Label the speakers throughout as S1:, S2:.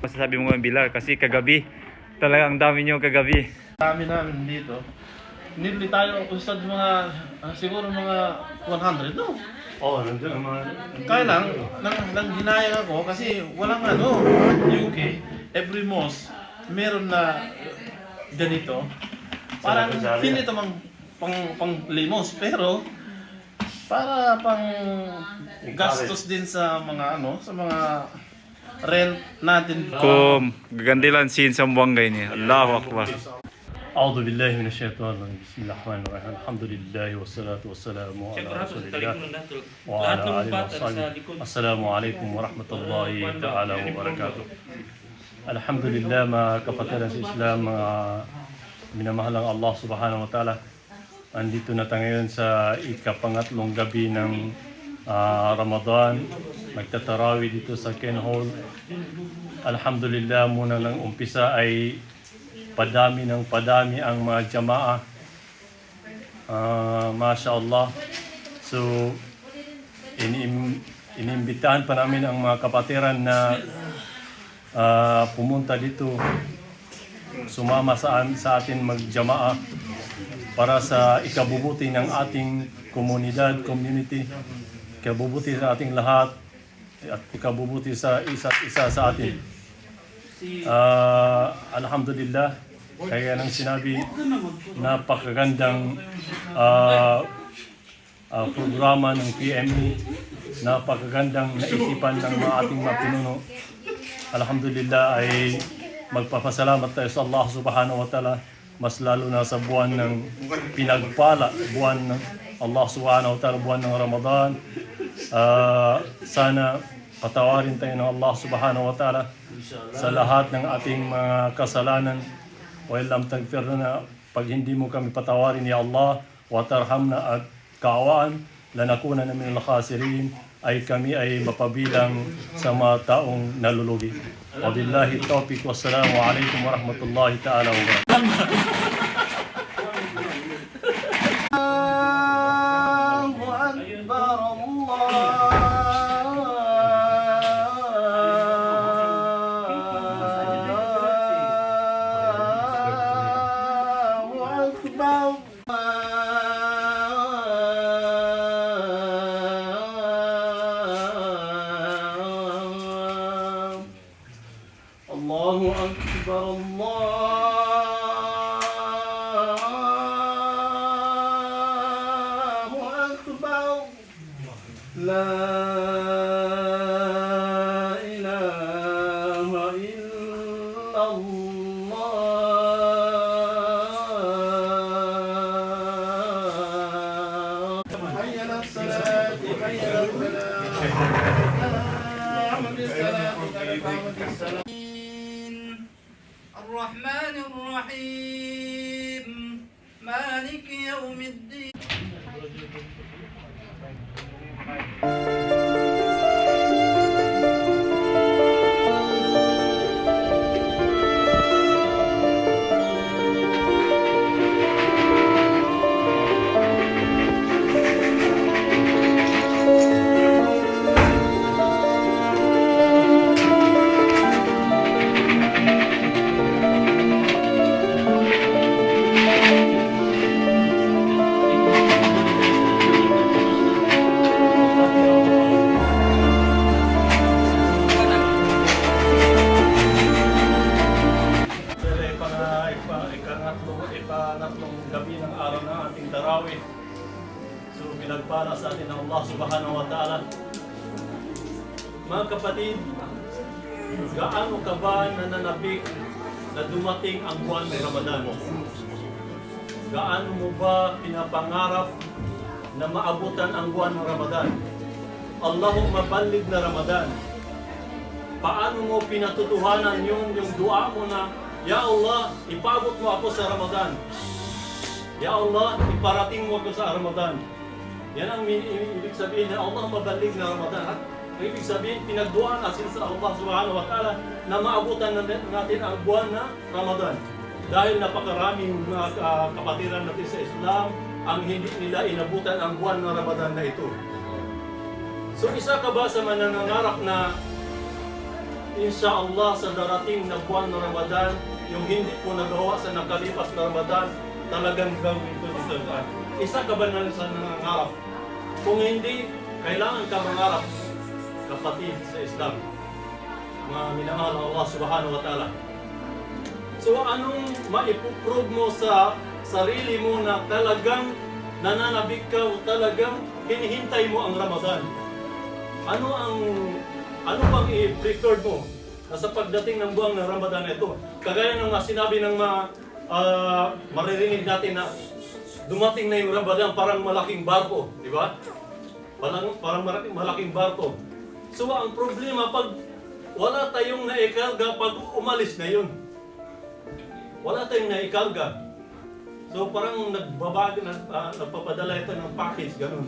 S1: Masasabi mo ng Bilar kasi kagabi, talagang dami nyo kagabi.
S2: Dami namin dito. Nibli tayo usad mga, siguro mga 100, no?
S3: Oo, nandiyan ang mga...
S2: Kaya lang, nang dinaya ako kasi walang UK, every mosque, meron na ganito. Parang hindi ito pang limos, pero para pang gastos din sa mga sa mga rent natin.
S1: Kung gagandilan sin sa buwanggay niya. Allahu Akbar.
S3: أعوذ بالله من الشيطان الرجيم بسم الله الرحمن الرحيم الحمد لله والصلاة والسلام على رسول الله وعلى آله وصحبه السلام عليكم ورحمة الله تعالى وبركاته الحمد لله mga kapatiran sa Islam, mga minamahalang Allah subhanahu wa ta'ala, andito na tayo ngayon sa ikapangatlong gabi ng Ramadan. Nagtatarawih dito sa Ken Hall. Alhamdulillah, muna ng umpisa ay padami ang mga jamaa. Masya Allah. So, inimbitahan pa namin ang mga kapatiran na pumunta dito, sumama sa atin magjamaa para sa ikabubuti ng ating community, ikabubuti sa ating lahat, at ikabubuti sa isa't isa sa atin. Alhamdulillah, kaya nang sinabi, napakagandang programa ng PME, napakagandang naisipan ng ating mga pinuno. Alhamdulillah, ay magpapasalamat tayo sa Allah subhanahu wa ta'ala, mas lalo na sa buwan ng pinagpala, buwan ng Allah subhanahu wa ta'ala, buwan ng Ramadan. Sana patawarin tayo ng Allah subhanahu wa ta'ala sa lahat ng ating mga kasalanan. Wa illam taghfir lana, pag hindi mo kami patawarin ya Allah, wa tarhamna, at kaawaan, lanakunanna minal khasirin, ay kami ay mapabilang sa mga taong nalulugi. Wabillahi tawfiq, wassalamu alaikum warahmatullahi ta'ala wabarakatuh. Allahu Akbar, Allahu Akbar, La ilaha illallah. Hayya ala salati, hayya ala falah.
S4: الرحمن الرحيم مالك يوم الدين.
S3: Ikanatlong gabi ng araw ng ating tarawih. So, pinagpala sa atin ng Allah subhanahu wa ta'ala. Mga kapatid, gaano ka ba nananabik na dumating ang buwan ng Ramadan? Gaano mo ba pinapangarap na maabutan ang buwan ng Ramadan? Allahumma balligh na Ramadan. Paano mo pinatutuhanan yung dua mo na, Ya Allah, ipabot mo ako sa Ramadan. Ya Allah, iparating mo ako sa Ramadan. Yan ang ibig sabihin na Allah mabalig na Ramadan. At ang ibig sabihin, pinagduaan natin sa Allah subhanahu wa ta'ala na maabutan natin ang buwan na Ramadan. Dahil napakaraming mga kapatiran natin sa Islam ang hindi nila inabutan ang buwan ng Ramadan na ito. So isa ka ba sa manangarap na Inshallah sa darating na buwan ng Ramadan, yung hindi po nagawa sa nakalipas na Ramadan, talagang gawin ko dito. Isa ka ba na sa nangangarap? Kung hindi, kailangan ka mangarap, kapatid sa Islam. Mga minahal ng Allah subhanahu wa ta'ala. So anong maipuprove mo sa sarili mo na talagang nananabik ka o talagang hinihintay mo ang Ramadan? Ano bang i-record mo na sa pagdating ng buwan ng Ramadan ito? Kagaya ng sinabi ng maririnig natin na dumating na yung Ramadan, parang malaking barko, di ba? Parang malaking barko. So ang problema, pag wala tayong naikarga, pag umalis na yun. Wala tayong naikarga. So parang nagpapadala ito ng package, ganun.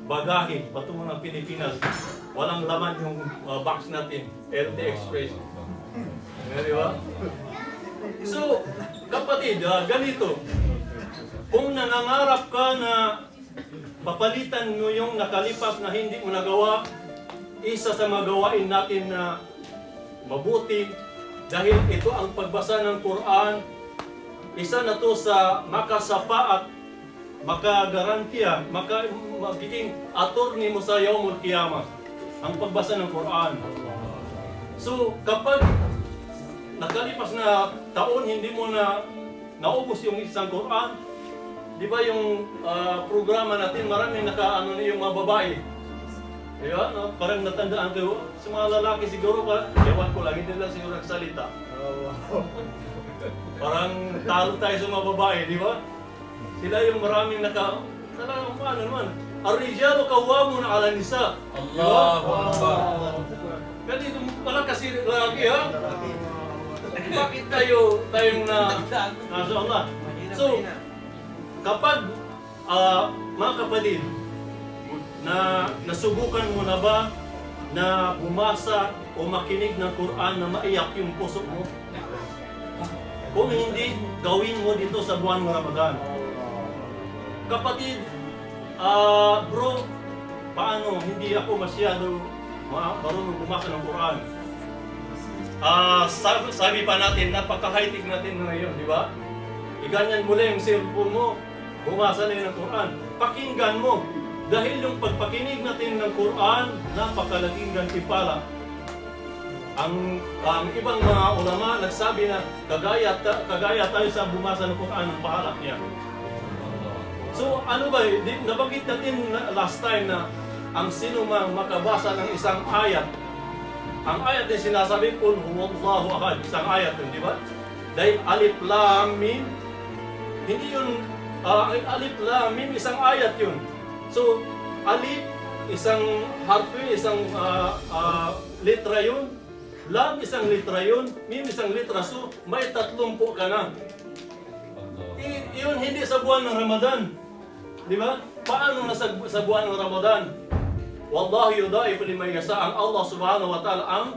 S3: Bagahe, patungo ng Pilipinas. Walang laman yung box natin, LT Express. Di ba? So, kapatid, ganito. Kung nangangarap ka na papalitan mo yung nakalipas na hindi mo nagawa, isa sa magawain natin na mabuti, dahil ito ang pagbasa ng Quran, isa na to sa makasapa at makagarantiya, magiging attorney mo sa Yawmul Qiyamah, ang pagbasa ng Quran. So, kapag nakalipas na taon, hindi mo na naubos yung isang Quran, di ba yung programa natin, maraming yung mga babae. Diba? No? Parang natandaan kayo, sa mga lalaki siguro, ewan ko lang, hindi lang siguro nagsalita. Parang talo tayo sa mga babae, di ba? Sila yung maraming talagang paano naman, Ar-rijalu qawwamuna 'ala nisa. Allahu Akbar. Kasi pala kasi lalaki ha. Bakit tayong nasa Allah? So, kapag mga kapatid, na nasubukan mo na ba na bumasa o makinig ng Quran na maiyak yung puso mo? Kung hindi, gawin mo dito sa buwan ng Ramadan. Kapatid, bro, paano? Hindi ako masyado marunong bumasa ng Quran. Sabi pa natin, napaka-high-tech natin ngayon, di ba? Iganyan mo lang yung cellphone mo, bumasa na yun ng Quran. Pakinggan mo. Dahil yung pagpakinig natin ng Quran, napakalaking gantimpala. Ang ibang mga ulama nagsabi na kagaya tayo sa bumasa ng Quran ng pahalak niya. So ano ba, nabanggit natin last time na ang sino mang makabasa ng isang ayat, ang ayat din sinasabi, Qul huwallahu ahad, isang ayat yun, di ba? Dahil alif lam mim, hindi yun, alif lam mim, isang ayat yun. So, alif, isang harfi, isang litra yun. Lam, isang litra yun. Mim, isang litra. So, may 30 ka na. Yun, hindi sa buwan ng Ramadan. Di ba? Paano na sa buwan ng Ramadan? Wallahu yudha'ifu liman yasha. Ang Allah subhanahu wa ta'ala ang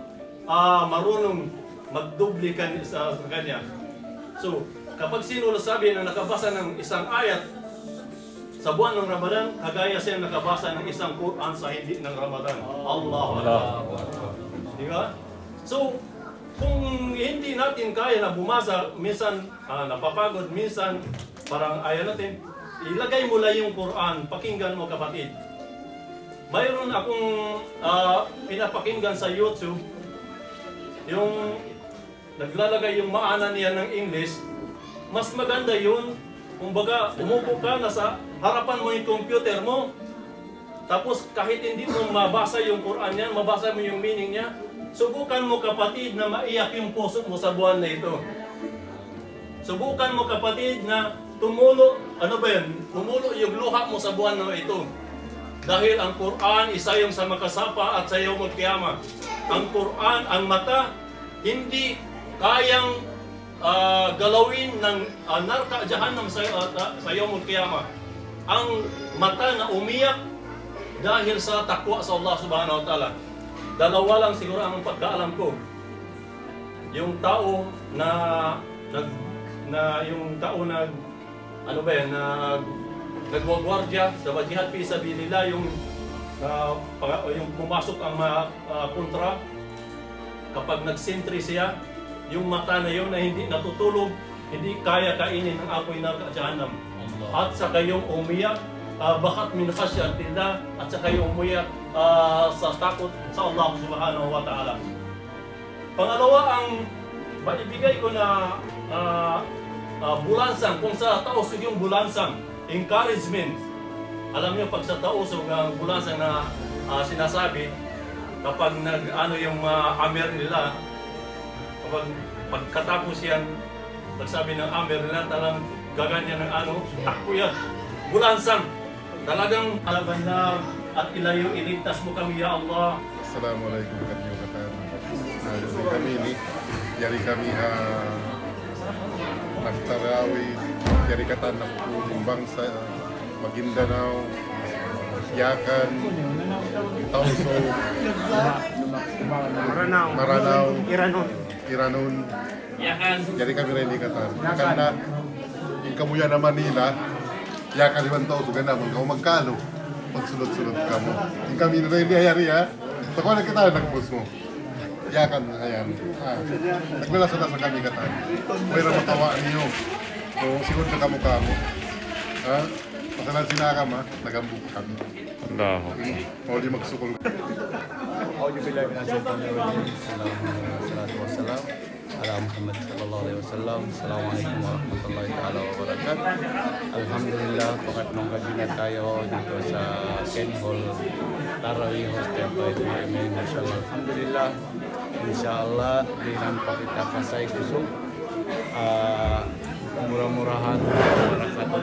S3: marunong magdubli sa kanya. So, kapag sino sabi na nakabasa ng isang ayat, sa buwan ng Ramadan, kagaya siya nakabasa ng isang Quran sa hindi ng Ramadan. Allahu Akbar. Di ba? So, kung hindi natin kaya na bumasa, minsan napapagod, minsan parang ayaw natin, ilagay mo lang yung Quran, pakinggan mo kapatid. Mayroon akong pinapakinggan sa YouTube, yung naglalagay yung maana niya ng English, mas maganda yun. Kumbaga, umupo ka, nasa harapan mo yung computer mo, tapos kahit hindi mo mabasa yung Quran niya, mabasa mo yung meaning niya, subukan mo kapatid na maiyak yung puso mo sa buwan na ito. Subukan mo kapatid na tumulo yung luha mo sa buwan na ito. Dahil ang Quran, isa yung sa makasapa at sa Yawmul Qiyamah. Ang Quran, ang mata, hindi kayang galawin ng narka jahannam sa Yawmul Qiyamah. Ang mata na umiyak dahil sa takwa sa Allah subhanahu wa ta'ala. Dalawa lang siguro ang pagkaalam ko. Yung tao na nagwagwardya sa jihad fi sabilillah, yung pumasok ang kontra. kapag nagsentre siya, yung mata na yun na hindi natutulog, hindi kaya kainin ng apoy ng Jahannam. At saka yung umiyak, bakat min khasyatillah, at saka yung umiyak sa takot sa Allah subhanahu wa ta'ala. Pangalawa, ang maibigay ko na bulansang, kung sa tausog yung bulansang, encouragement. Alam niyo, pag sa tausog ang bulansang na sinasabi, kapag yung amer nila, kapag pagkatapos yan, nagsabi ng amer nila, talang gaganyan ng takbo yan. Bulansang, talagang alaban na at ilayo, iligtas mo kami, ya Allah.
S5: Assalamualaikum warahmatullahi wabarakatuh. Kami ini, jari kami nagtarawi, jari kata ng bangsa, Maguindanao, Yakan, Tausog, Maranao, Iranon. Jadi kami rin ikatan. Karena yung kamuya na Manila, Yakan liman Tausog na naman, kamu magkano? Pagsulot-sulot kamu. Yung kami na rin ayari ha. Tako na kita nagpus mo. Yakan, ayan. Nagmala sa kami katan. Mayroon matawa niyo. Kung siguro na kamu. Ha? Masalan sinakam ha, nagambuk kami.
S1: Allahu.
S5: Mau di magsukol.
S6: Auzubillahi minasyaitonir rajim. Salatu wassalam ala Muhammad sallallahu alaihi wasallam. Assalamualaikum warahmatullahi taala wabarakatuh. Alhamdulillah, pangatlong gabi na tayo dito sa Ken Hall Tarawih Hostel by PMA. Mashallah. Alhamdulillah. Insyaallah dengan pakita kasay kusuk. Murah-murahan para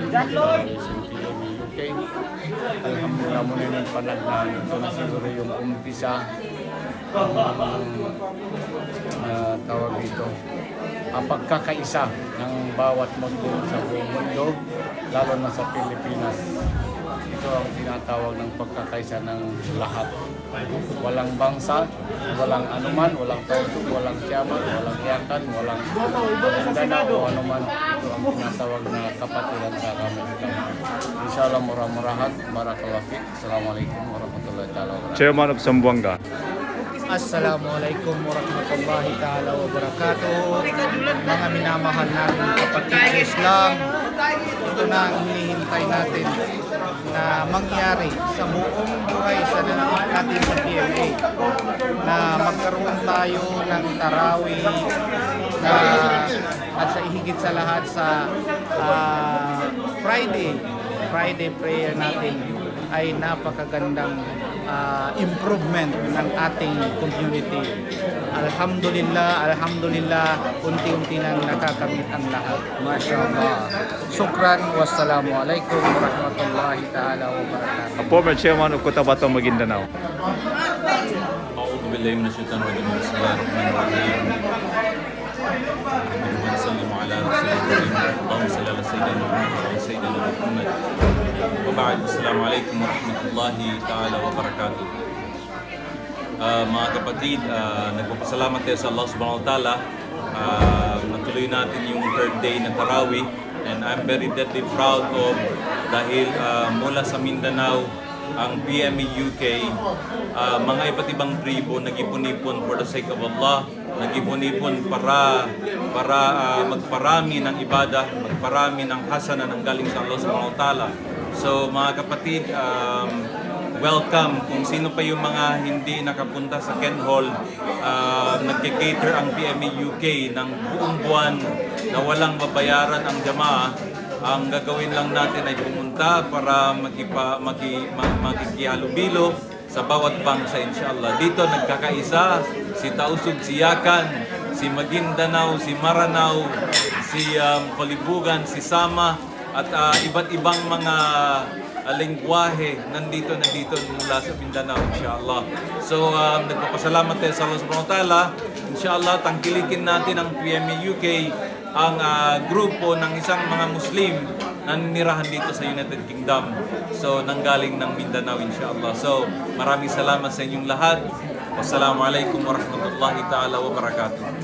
S6: UK. Alhamdulillah muna yung panagnan. Ito na siguro yung umpisa tawag dito ang pagkakaisa ng bawat mundo sa buong mundo, lalo na sa Pilipinas. Ito ang tinatawag ng pagkakaisa ng lahat. Walang bangsa, walang anuman, walang tausug, walang tiyaman, walang yakan, walang Mindanao o anuman. Ito ang tinatawag na kapatiran sa kami. Inshallah murah-murahan. Barakallahu fiik. Assalamualaikum warahmatullahi wabarakatuh.
S1: Chairman of Zamboanga.
S7: Assalamualaikum warahmatullahi ta'ala wabarakatuh. Mga minamahal natin kapatid Islam, ito na ang hinihintay natin na mangyari sa buong buhay sa nanakit natin sa PMA, na magkaroon tayo ng tarawih na at sa ihigit sa lahat sa Friday prayer natin ay napakagandang improvement ng ating community. Alhamdulillah, unti-unti nang nakakamit ang lahat. Mashallah. Shukran. Wassalamualaikum warahmatullahi ta'ala wabarakatuh.
S1: A former chairman of Cotabato, Maguindanao.
S8: أعوذ بالله من الشيطان الرجيم بسم الله الرحمن الرحيم ونسلم على رسول الله اللهم صل على سيدنا محمد وعلى سيدنا محمد وبعد السلام عليكم ورحمة الله تعالى وبركاته. Mga kapatid, nagpapasalamat tayo sa Allah subhanahu wa ta'ala. Natuloy natin yung third day na Tarawih, and I'm very deeply proud of dahil mula sa Mindanao ang PMA UK, mga iba't ibang tribo nag-ipon-ipon for the sake of Allah, nag-ipon-ipon para magparami ng ibadah, magparami ng hasana ng galing sa Allah subhanahu wa ta'ala. So mga kapatid, welcome. Kung sino pa yung mga hindi nakapunta sa Ken Hall, nagke-cater ang PMA UK ng buong buwan na walang babayaran ang jamaah. Ang gagawin lang natin ay pumunta para makikihalubilo sa bawat bangsa, inshallah. Dito nagkakaisa si Tausug, si Yakan, si Maguindanao, si Maranao, si Palibugan, si Sama, at iba't ibang mga lengguwahe nandito mula sa Mindanao, inshallah. So nagpapasalamat tayo sa Allah subhanahu wa ta'ala. Inshallah, tangkilikin natin ang PMA UK, ang grupo ng isang mga Muslim na ninirahan dito sa United Kingdom. So nanggaling ng Mindanao, inshallah. So maraming salamat sa inyong lahat. Wassalamualaikum warahmatullahi ta'ala wabarakatuh.